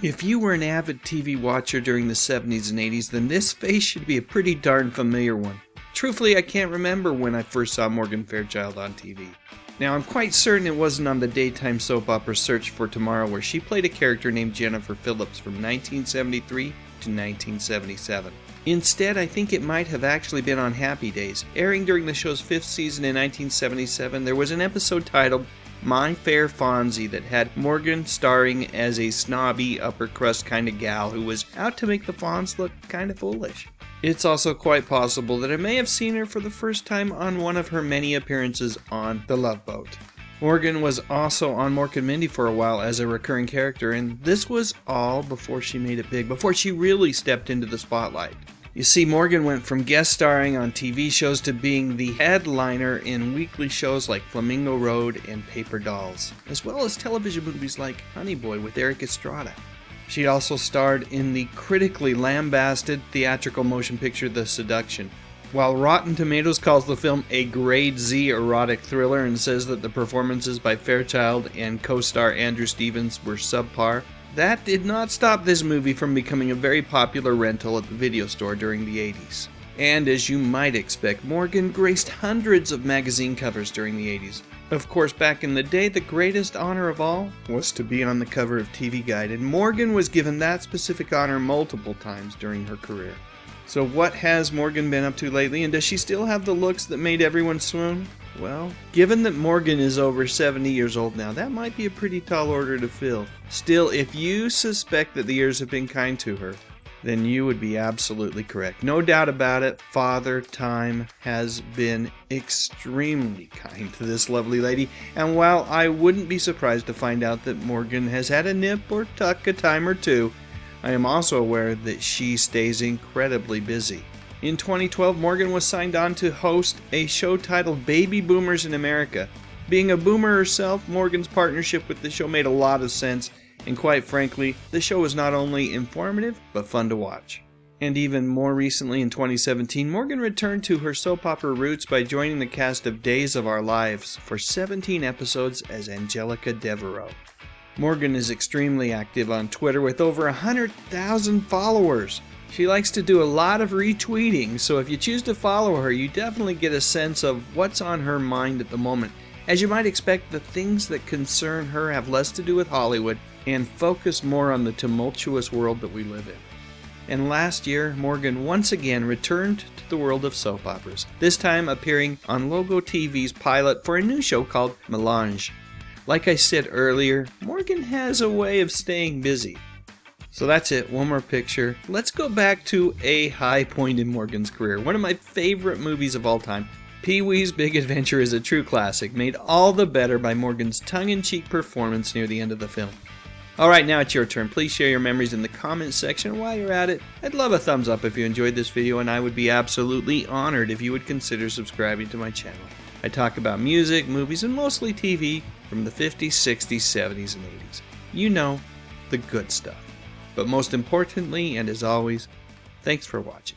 If you were an avid TV watcher during the 70s and 80s, then this face should be a pretty darn familiar one. Truthfully, I can't remember when I first saw Morgan Fairchild on TV. Now, I'm quite certain it wasn't on the daytime soap opera Search for Tomorrow, where she played a character named Jennifer Phillips from 1973 to 1977. Instead, I think it might have actually been on Happy Days. Airing during the show's 5th season in 1977, there was an episode titled My Fair Fonzie that had Morgan starring as a snobby, upper crust kind of gal who was out to make the Fonz look kind of foolish. It's also quite possible that I may have seen her for the first time on one of her many appearances on The Love Boat. Morgan was also on Mork and Mindy for a while as a recurring character, and this was all before she made it big, before she really stepped into the spotlight. You see, Morgan went from guest starring on TV shows to being the headliner in weekly shows like Flamingo Road and Paper Dolls, as well as television movies like Honey Boy with Eric Estrada. She also starred in the critically lambasted theatrical motion picture The Seduction. While Rotten Tomatoes calls the film a grade Z erotic thriller and says that the performances by Fairchild and co-star Andrew Stevens were subpar, that did not stop this movie from becoming a very popular rental at the video store during the 80s. And as you might expect, Morgan graced hundreds of magazine covers during the 80s. Of course, back in the day, the greatest honor of all was to be on the cover of TV Guide, and Morgan was given that specific honor multiple times during her career. So what has Morgan been up to lately, and does she still have the looks that made everyone swoon? Well, given that Morgan is over 70 years old now, that might be a pretty tall order to fill. Still, if you suspect that the years have been kind to her, then you would be absolutely correct. No doubt about it, Father Time has been extremely kind to this lovely lady, and while I wouldn't be surprised to find out that Morgan has had a nip or tuck a time or two, I am also aware that she stays incredibly busy. In 2012, Morgan was signed on to host a show titled Baby Boomers in America. Being a boomer herself, Morgan's partnership with the show made a lot of sense, and quite frankly, the show was not only informative, but fun to watch. And even more recently, in 2017, Morgan returned to her soap opera roots by joining the cast of Days of Our Lives for 17 episodes as Angelica Devereaux. Morgan is extremely active on Twitter with over 100,000 followers. She likes to do a lot of retweeting, so if you choose to follow her, you definitely get a sense of what's on her mind at the moment. As you might expect, the things that concern her have less to do with Hollywood and focus more on the tumultuous world that we live in. And last year, Morgan once again returned to the world of soap operas, this time appearing on Logo TV's pilot for a new show called Melange. Like I said earlier, Morgan has a way of staying busy. So that's it, one more picture. Let's go back to a high point in Morgan's career, one of my favorite movies of all time. Pee-wee's Big Adventure is a true classic, made all the better by Morgan's tongue-in-cheek performance near the end of the film. Alright, now it's your turn. Please share your memories in the comments section. While you're at it, I'd love a thumbs up if you enjoyed this video, and I would be absolutely honored if you would consider subscribing to my channel. I talk about music, movies, and mostly TV from the 50s, 60s, 70s, and 80s. You know, the good stuff. But most importantly, and as always, thanks for watching.